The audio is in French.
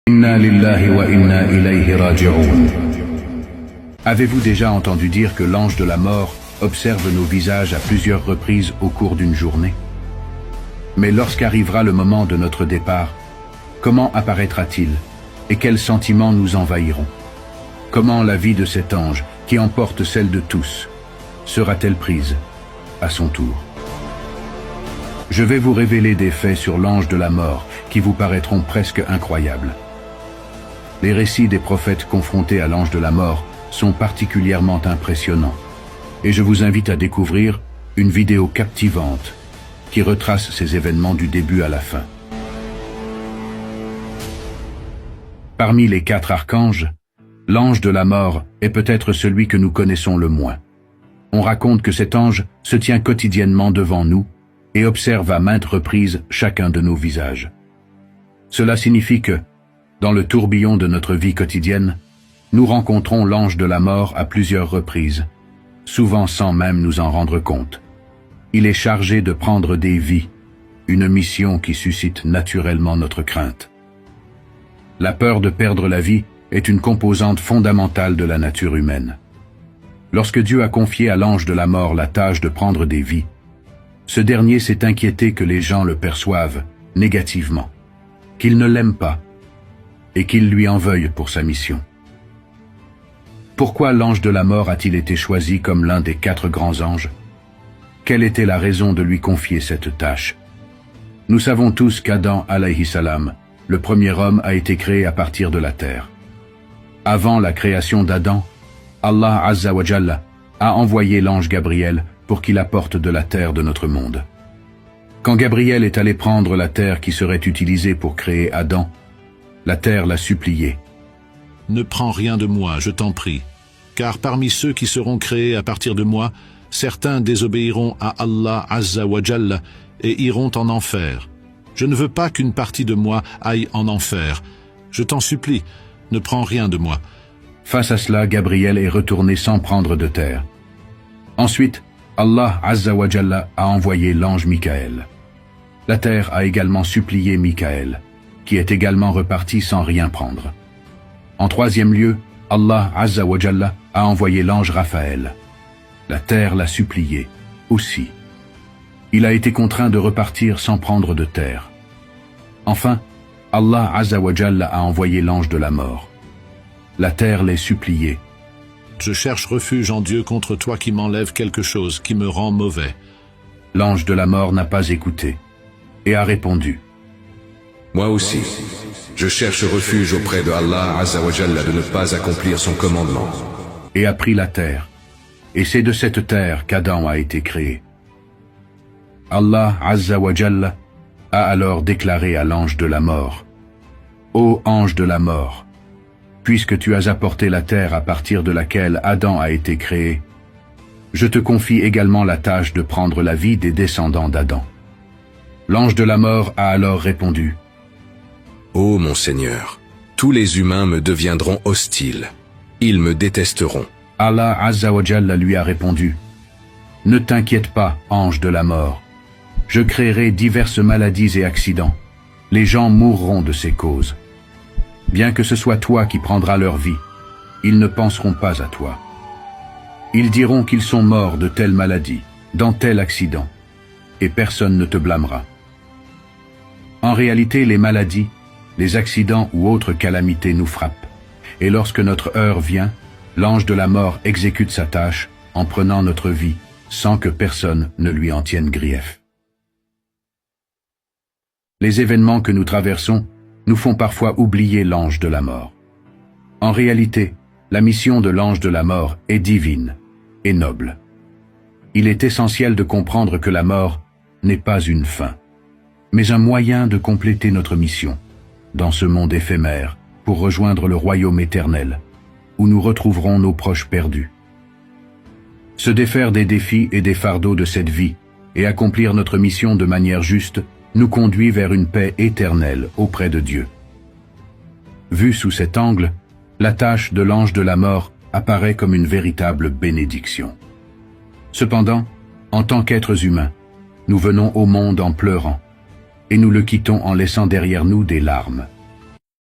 Inna lillahi wa inna ilayhi raji'un. Avez-vous déjà entendu dire que l'ange de la mort observe nos visages à plusieurs reprises au cours d'une journée? Mais lorsqu'arrivera le moment de notre départ, comment apparaîtra-t-il et quels sentiments nous envahiront? Comment la vie de cet ange, qui emporte celle de tous, sera-t-elle prise à son tour? Je vais vous révéler des faits sur l'ange de la mort qui vous paraîtront presque incroyables. Les récits des prophètes confrontés à l'ange de la mort sont particulièrement impressionnants, et je vous invite à découvrir une vidéo captivante qui retrace ces événements du début à la fin. Parmi les 4 archanges, l'ange de la mort est peut-être celui que nous connaissons le moins. On raconte que cet ange se tient quotidiennement devant nous et observe à maintes reprises chacun de nos visages. Cela signifie que, dans le tourbillon de notre vie quotidienne, nous rencontrons l'ange de la mort à plusieurs reprises, souvent sans même nous en rendre compte. Il est chargé de prendre des vies, une mission qui suscite naturellement notre crainte. La peur de perdre la vie est une composante fondamentale de la nature humaine. Lorsque Dieu a confié à l'ange de la mort la tâche de prendre des vies, ce dernier s'est inquiété que les gens le perçoivent négativement, qu'ils ne l'aiment pas, et qu'il lui en veuille pour sa mission. Pourquoi l'ange de la mort a-t-il été choisi comme l'un des 4 grands anges? Quelle était la raison de lui confier cette tâche? Nous savons tous qu'Adam alayhi salam, le premier homme, a été créé à partir de la terre. Avant la création d'Adam, Allah Azza wa Jalla a envoyé l'ange Gabriel pour qu'il apporte de la terre de notre monde. Quand Gabriel est allé prendre la terre qui serait utilisée pour créer Adam, la terre l'a supplié. Ne prends rien de moi, je t'en prie, car parmi ceux qui seront créés à partir de moi, certains désobéiront à Allah Azza wa Jalla et iront en enfer. Je ne veux pas qu'une partie de moi aille en enfer. Je t'en supplie, ne prends rien de moi. Face à cela, Gabriel est retourné sans prendre de terre. Ensuite, Allah Azza wa Jalla a envoyé l'ange Michaël. La terre a également supplié Michaël, qui est également reparti sans rien prendre. En 3e lieu, Allah Azza wa Jalla a envoyé l'ange Raphaël. La terre l'a supplié, aussi. Il a été contraint de repartir sans prendre de terre. Enfin, Allah Azza wa Jalla a envoyé l'ange de la mort. La terre l'est supplié. Je cherche refuge en Dieu contre toi qui m'enlève quelque chose qui me rend mauvais. L'ange de la mort n'a pas écouté et a répondu. Moi aussi, je cherche refuge auprès de Allah Azza wa Jalla de ne pas accomplir son commandement. Et a pris la terre. Et c'est de cette terre qu'Adam a été créé. Allah Azza wa Jalla a alors déclaré à l'ange de la mort: Ô ange de la mort, puisque tu as apporté la terre à partir de laquelle Adam a été créé, je te confie également la tâche de prendre la vie des descendants d'Adam. L'ange de la mort a alors répondu: Ô mon Seigneur, tous les humains me deviendront hostiles. Ils me détesteront. Allah Azza wa Jalla lui a répondu: Ne t'inquiète pas, ange de la mort. Je créerai diverses maladies et accidents. Les gens mourront de ces causes. Bien que ce soit toi qui prendras leur vie, ils ne penseront pas à toi. Ils diront qu'ils sont morts de telle maladie, dans tel accident, et personne ne te blâmera. En réalité, les maladies, les accidents ou autres calamités nous frappent, et lorsque notre heure vient, l'ange de la mort exécute sa tâche en prenant notre vie sans que personne ne lui en tienne grief. Les événements que nous traversons nous font parfois oublier l'ange de la mort. En réalité, la mission de l'ange de la mort est divine et noble. Il est essentiel de comprendre que la mort n'est pas une fin, mais un moyen de compléter notre mission dans ce monde éphémère pour rejoindre le royaume éternel, où nous retrouverons nos proches perdus. Se défaire des défis et des fardeaux de cette vie et accomplir notre mission de manière juste nous conduit vers une paix éternelle auprès de Dieu. Vue sous cet angle, la tâche de l'ange de la mort apparaît comme une véritable bénédiction. Cependant, en tant qu'êtres humains, nous venons au monde en pleurant, et nous le quittons en laissant derrière nous des larmes.